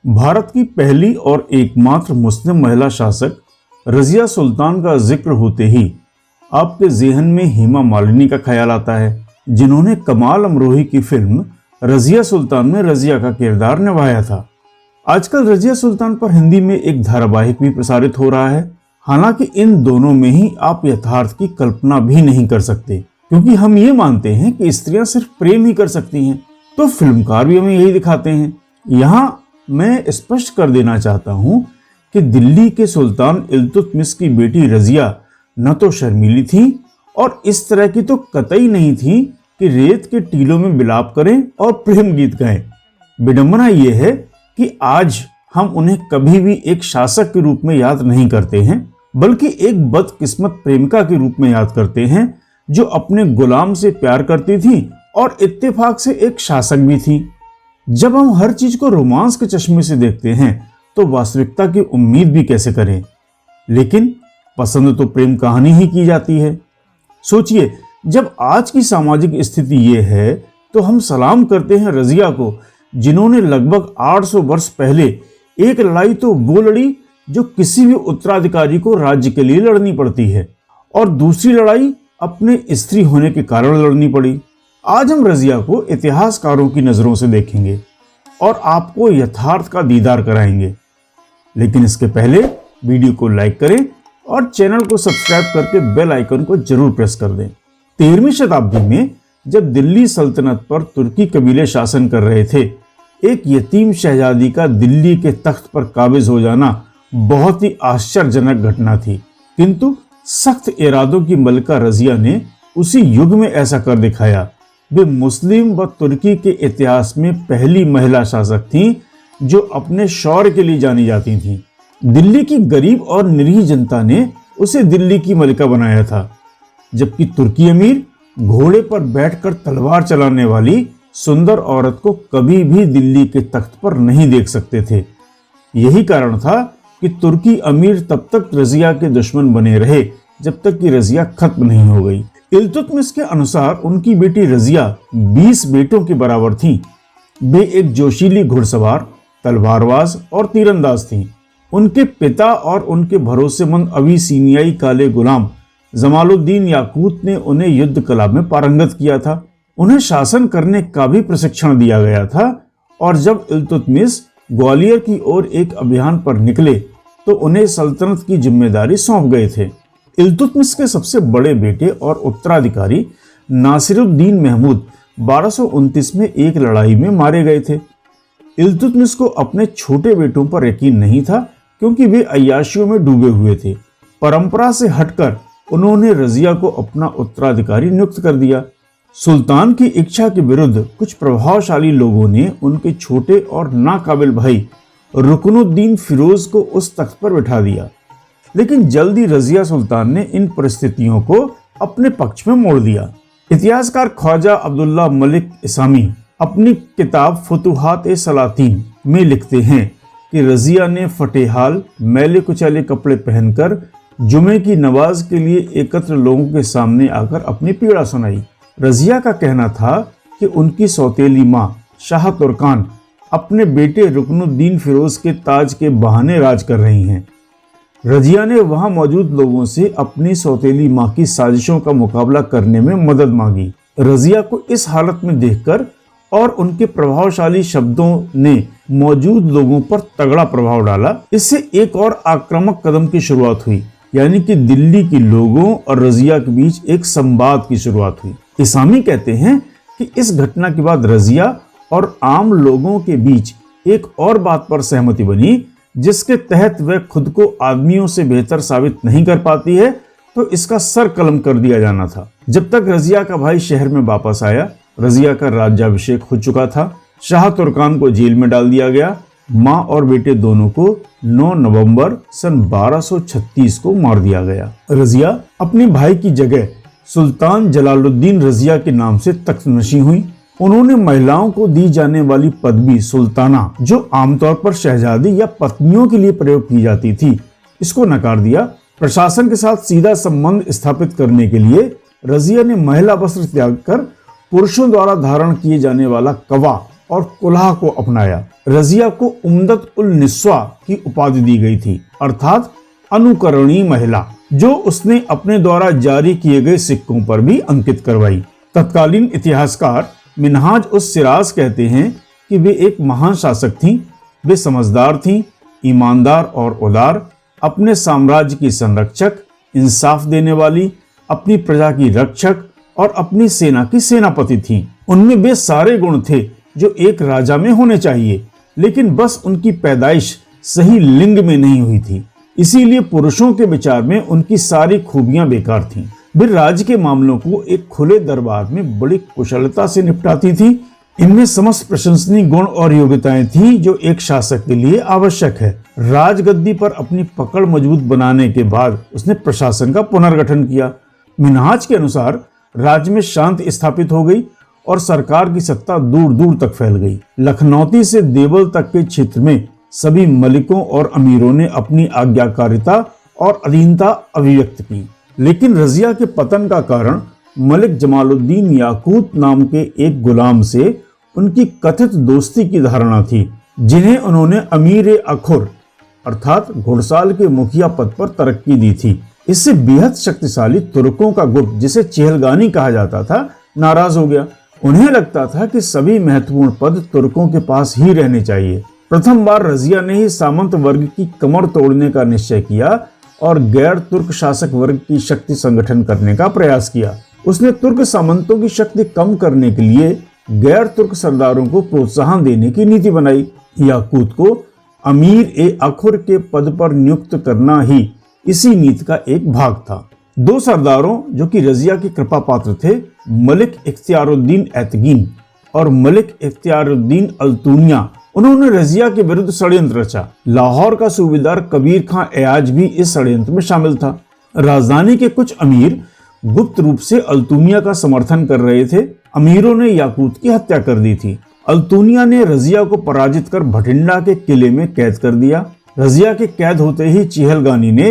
भारत की पहली और एकमात्र मुस्लिम महिला शासक रजिया सुल्तान का जिक्र होते ही आपके ज़हन में हेमा मालिनी का ख्याल आता है, जिन्होंने कमाल अमरोही की फिल्म रजिया सुल्तान में रजिया का किरदार निभाया था। आजकल रजिया सुल्तान पर हिंदी में एक धारावाहिक भी प्रसारित हो रहा है। हालांकि इन दोनों में ही आप यथार्थ की कल्पना भी नहीं कर सकते, क्योंकि हम ये मानते हैं कि स्त्रियां सिर्फ प्रेम ही कर सकती हैं, तो फिल्मकार भी हमें यही दिखाते हैं। यहाँ मैं स्पष्ट कर देना चाहता हूँ कि दिल्ली के सुल्तान इल्तुतमिश की बेटी रजिया न तो शर्मीली थी और इस तरह की तो कतई नहीं थी कि रेत के टीलों में बिलाप करें और प्रेम गीत गाएं। विडंबना यह है कि आज हम उन्हें कभी भी एक शासक के रूप में याद नहीं करते हैं, बल्कि एक बदकिस्मत प्रेमिका के रूप में याद करते हैं, जो अपने गुलाम से प्यार करती थी और इत्तेफाक से एक शासक भी थी। जब हम हर चीज को रोमांस के चश्मे से देखते हैं तो वास्तविकता की उम्मीद भी कैसे करें। लेकिन पसंद तो प्रेम कहानी ही की जाती है। सोचिए, जब आज की सामाजिक स्थिति ये है तो हम सलाम करते हैं रजिया को, जिन्होंने लगभग 800 वर्ष पहले एक लड़ाई तो वो लड़ी जो किसी भी उत्तराधिकारी को राज्य के लिए लड़नी पड़ती है, और दूसरी लड़ाई अपने स्त्री होने के कारण लड़नी पड़ी। आज हम रजिया को इतिहासकारों की नजरों से देखेंगे और आपको यथार्थ का दीदार कराएंगे। लेकिन इसके पहले वीडियो को लाइक करें और चैनल को सब्सक्राइब करके बेल आइकन को जरूर प्रेस कर दें। 13वीं शताब्दी में जब दिल्ली सल्तनत पर तुर्की कबीले शासन कर रहे थे, एक यतीम शहजादी का दिल्ली के तख्त पर काबिज हो जाना बहुत ही आश्चर्यजनक घटना थी। किंतु सख्त इरादों की मलिका रजिया ने उसी युग में ऐसा कर दिखाया। वे मुस्लिम व तुर्की के इतिहास में पहली महिला शासक थीं जो अपने शौर्य के लिए जानी जाती थीं। दिल्ली की गरीब और निरीह जनता ने उसे दिल्ली की मलिका बनाया था, जबकि तुर्की अमीर घोड़े पर बैठकर तलवार चलाने वाली सुंदर औरत को कभी भी दिल्ली के तख्त पर नहीं देख सकते थे। यही कारण था कि तुर्की अमीर तब तक रजिया के दुश्मन बने रहे जब तक कि रजिया खत्म नहीं हो गई। इल्तुतमिश के अनुसार उनकी बेटी रजिया 20 बेटों के बराबर थी। वे एक जोशीली घुड़सवार, तलवारबाज और तीरंदाज थीं। उनके पिता और उनके भरोसेमंद अविसीनियाई काले गुलाम जमालुद्दीन याकूत ने उन्हें युद्ध कला में पारंगत किया था। उन्हें शासन करने का भी प्रशिक्षण दिया गया था, और जब इल्तुतमिश ग्वालियर की ओर एक अभियान पर निकले तो उन्हें सल्तनत की जिम्मेदारी सौंप गए थे। इल्तुतमिश के सबसे बड़े बेटे और उत्तराधिकारी नासिरुद्दीन महमूद 1229 में एक लड़ाई में मारे गए थे। इल्तुतमिश को अपने छोटे बेटों पर यकीन नहीं था, क्योंकि वे अय्याशियों में डूबे हुए थे। परंपरा से हटकर उन्होंने रजिया को अपना उत्तराधिकारी नियुक्त कर दिया। सुल्तान की इच्छा के विरुद्ध कुछ प्रभावशाली लोगों ने उनके छोटे और नाकाबिल भाई रुकनुद्दीन फिरोज को उस तख्त पर बिठा दिया। लेकिन जल्दी रजिया सुल्तान ने इन परिस्थितियों को अपने पक्ष में मोड़ दिया। इतिहासकार ख्वाजा अब्दुल्ला मलिक इसामी अपनी किताब फुतुहात-ए-सलातीन में लिखते हैं कि रजिया ने फटेहाल मैले कुचैले कपड़े पहनकर जुमे की नमाज के लिए एकत्र लोगों के सामने आकर अपनी पीड़ा सुनाई। रजिया का कहना था कि उनकी सौतेली माँ शाह तुर्कान अपने बेटे रुकनुद्दीन फिरोज के ताज के बहाने राज कर रही हैं। रजिया ने वहां मौजूद लोगों से अपनी सौतेली माँ की साजिशों का मुकाबला करने में मदद मांगी। रजिया को इस हालत में देखकर और उनके प्रभावशाली शब्दों ने मौजूद लोगों पर तगड़ा प्रभाव डाला। इससे एक और आक्रामक कदम की शुरुआत हुई, यानी कि दिल्ली के लोगों और रजिया के बीच एक संवाद की शुरुआत हुई। इसामी कहते हैं कि इस घटना के बाद रजिया और आम लोगों के बीच एक और बात पर सहमति बनी, जिसके तहत वह खुद को आदमियों से बेहतर साबित नहीं कर पाती है तो इसका सर कलम कर दिया जाना था। जब तक रजिया का भाई शहर में वापस आया, रजिया का राज्याभिषेक हो चुका था। शाह तुर्कान को जेल में डाल दिया गया। माँ और बेटे दोनों को 9 नवंबर सन 1236 को मार दिया गया। रजिया अपने भाई की जगह सुल्तान जलालुद्दीन रजिया के नाम से तख्तनशी हुई। उन्होंने महिलाओं को दी जाने वाली पदवी सुल्ताना, जो आमतौर पर शहजादी या पत्नियों के लिए प्रयोग की जाती थी, इसको नकार दिया। प्रशासन के साथ सीधा संबंध स्थापित करने के लिए रजिया ने महिला वस्त्र त्याग कर पुरुषों द्वारा धारण किए जाने वाला कवा और कुल्हा को अपनाया। रजिया को उम्दत उल निस्वा की उपाधि दी गई थी, अर्थात अनुकरणीय महिला, जो उसने अपने द्वारा जारी किए गए सिक्कों पर भी अंकित करवाई। तत्कालीन इतिहासकार मिनहाज उस सिराज कहते हैं कि वे एक महान शासक थीं। वे समझदार थीं, ईमानदार और उदार, अपने साम्राज्य की संरक्षक, इंसाफ देने वाली, अपनी प्रजा की रक्षक और अपनी सेना की सेनापति थीं। उनमें वे सारे गुण थे जो एक राजा में होने चाहिए, लेकिन बस उनकी पैदाइश सही लिंग में नहीं हुई थी। इसीलिए पुरुषों के विचार में उनकी सारी खूबियां बेकार थीं। वे राज्य के मामलों को एक खुले दरबार में बड़ी कुशलता से निपटाती थीं। इनमें समस्त प्रशंसनीय गुण और योग्यताएं थीं जो एक शासक के लिए आवश्यक है। राजगद्दी पर अपनी पकड़ मजबूत बनाने के बाद उसने प्रशासन का पुनर्गठन किया। मिनहाज के अनुसार राज्य में शांति स्थापित हो गई और सरकार की सत्ता दूर दूर तक फैल गई। लखनौती से देवल तक के क्षेत्र में सभी मलिकों और अमीरों ने अपनी आज्ञाकारिता और अधीनता अभिव्यक्त की। लेकिन रजिया के पतन का कारण मलिक जमालुद्दीन याकूत नाम के एक गुलाम से उनकी कथित दोस्ती की धारणा थी, जिन्हें उन्होंने अमीर अखुर अर्थात घुड़साल के मुखिया पद पर तरक्की दी थी। इससे बेहद शक्तिशाली तुर्कों का गुट, जिसे चेहलगानी कहा जाता था, नाराज हो गया। उन्हें लगता था कि सभी महत्वपूर्ण पद तुर्कों के पास ही रहने चाहिए। प्रथम बार रजिया ने ही सामंत वर्ग की कमर तोड़ने का निश्चय किया और गैर तुर्क शासक वर्ग की शक्ति संगठन करने का प्रयास किया। उसने तुर्क सामंतों की शक्ति कम करने के लिए गैर तुर्क सरदारों को प्रोत्साहन देने की नीति बनाई। याकूत को अमीर अखुर के पद पर नियुक्त करना ही इसी नीति का एक भाग था। दो सरदारों जो कि रजिया के कृपा पात्र थे, मलिक इख्तियारुद्दीन ऐतगीन और मलिक इख्तियारुद्दीन अल्तूनिया, उन्होंने रजिया के विरुद्ध षड्यंत्र रचा। लाहौर का सूबेदार कबीर खां एयाज भी इस षड्यंत्र में शामिल था। राजधानी के कुछ अमीर गुप्त रूप से अल्तूनिया का समर्थन कर रहे थे। अमीरों ने याकूत की हत्या कर दी थी। अल्तूनिया ने रजिया को पराजित कर भटिंडा के किले में कैद कर दिया। रजिया के कैद होते ही चेहलगानी ने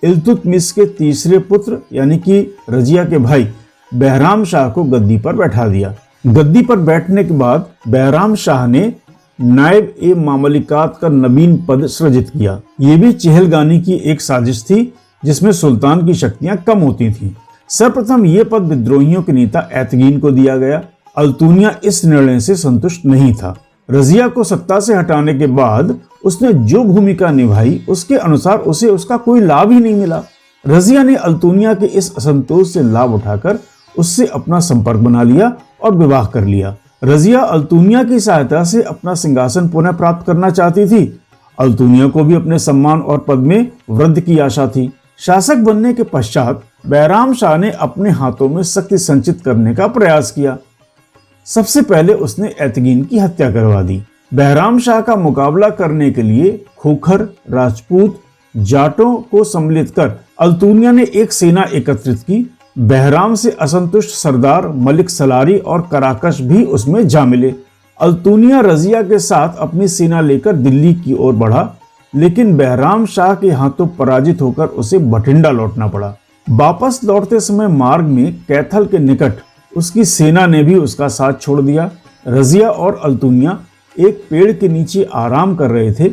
इल्तुतमिश के तीसरे पुत्र यानी कि रजिया के भाई बहराम शाह को गद्दी पर बैठा दिया। गद्दी पर बैठने के बाद बहराम शाह ने नायब ए मामलिकात का नवीन पद सृजित किया। ये भी चेहलगानी की एक साजिश थी जिसमें सुल्तान की शक्तियां कम होती थीं। सर्वप्रथम ये पद विद्रोहियों के नेता ऐतगीन को दिया गया। अल्तूनिया इस निर्णय से संतुष्ट नहीं था। रजिया को सत्ता से हटाने के बाद उसने जो भूमिका निभाई उसके अनुसार उसे उसका कोई लाभ ही नहीं मिला। रजिया ने अल्तूनिया के इस असंतोष से लाभ उठाकर उससे अपना संपर्क बना लिया और विवाह कर लिया। रजिया अल्तूनिया की सहायता से अपना सिंहासन पुनः प्राप्त करना चाहती थी। अल्तूनिया को भी अपने सम्मान और पद में वृद्धि की आशा थी। शासक बनने के पश्चात बहराम शाह ने अपने हाथों में शक्ति संचित करने का प्रयास किया। सबसे पहले उसने ऐतगीन की हत्या करवा दी। बहराम शाह का मुकाबला करने के लिए खोखर, राजपूत, जाटों को सम्मिलित कर अल्तूनिया ने एक सेना एकत्रित की। बहराम से असंतुष्ट सरदार मलिक सलारी और कराकश भी उसमें जा मिले। अल्तूनिया रजिया के साथ अपनी सेना लेकर दिल्ली की ओर बढ़ा, लेकिन बहराम शाह के हाथों पराजित होकर उसे भटिंडा लौटना पड़ा। वापस लौटते समय मार्ग में कैथल के निकट उसकी सेना ने भी उसका साथ छोड़ दिया। रजिया और अल्तूनिया एक पेड़ के नीचे आराम कर रहे थे।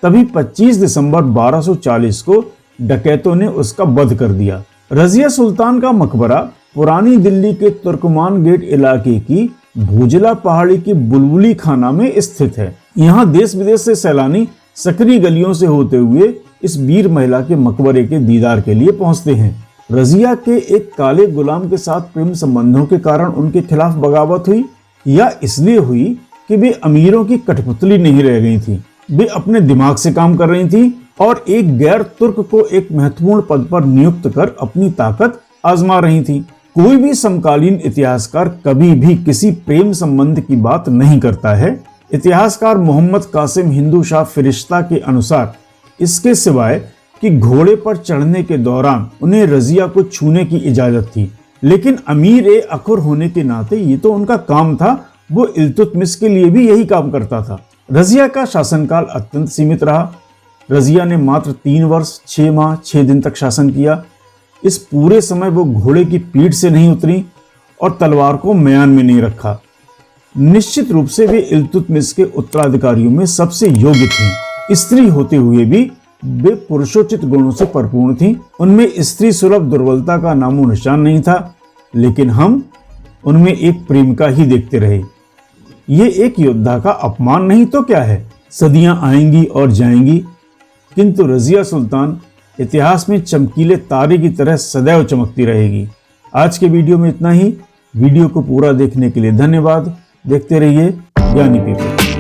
तभी 25 दिसंबर 1240 को डकैतों ने उसका वध कर दिया। रजिया सुल्तान का मकबरा पुरानी दिल्ली के तुर्कमान गेट इलाके की भूजला पहाड़ी की बुलबुली खाना में स्थित है। यहाँ देश विदेश से सैलानी सकरी गलियों से होते हुए इस वीर महिला के मकबरे के दीदार के लिए पहुंचते हैं। रजिया के एक काले गुलाम के साथ प्रेम संबंधों के कारण उनके खिलाफ बगावत हुई, या इसलिए हुई कि वे अमीरों की कठपुतली नहीं रह गई थी। वे अपने दिमाग से काम कर रही थी और एक गैर तुर्क को एक महत्वपूर्ण पद पर नियुक्त कर अपनी ताकत आजमा रही थी। कोई भी समकालीन इतिहासकार कभी भी किसी प्रेम संबंध की बात नहीं करता है। इतिहासकार मोहम्मद कासिम हिंदू शाह फिरिश्ता के अनुसार इसके सिवाय कि घोड़े पर चढ़ने के दौरान उन्हें रजिया को छूने की इजाजत थी, लेकिन अमीर अखुर होने के नाते ये तो उनका काम था। वो इल्तुतमिश के लिए भी यही काम करता था। रजिया का शासनकाल अत्यंत सीमित रहा। रजिया ने मात्र 3 वर्ष 6 माह 6 दिन तक शासन किया। इस पूरे समय वो घोड़े की पीठ से नहीं उतरी और तलवार को म्यान में नहीं रखा। निश्चित रूप से वे इल्तुतमिश के उत्तराधिकारियों में सबसे योग्य थीं। स्त्री होते हुए भी वे पुरुषोचित गुणों से परिपूर्ण थीं। उनमें स्त्री सुलभ दुर्बलता का नामो निशान नहीं था, लेकिन हम उनमें एक प्रेमिका ही देखते रहे। ये एक योद्धा का अपमान नहीं तो क्या है। सदियां आएंगी और जाएंगी, किंतु रजिया सुल्तान इतिहास में चमकीले तारे की तरह सदैव चमकती रहेगी। आज के वीडियो में इतना ही। वीडियो को पूरा देखने के लिए धन्यवाद। देखते रहिए ज्ञानी पीपल।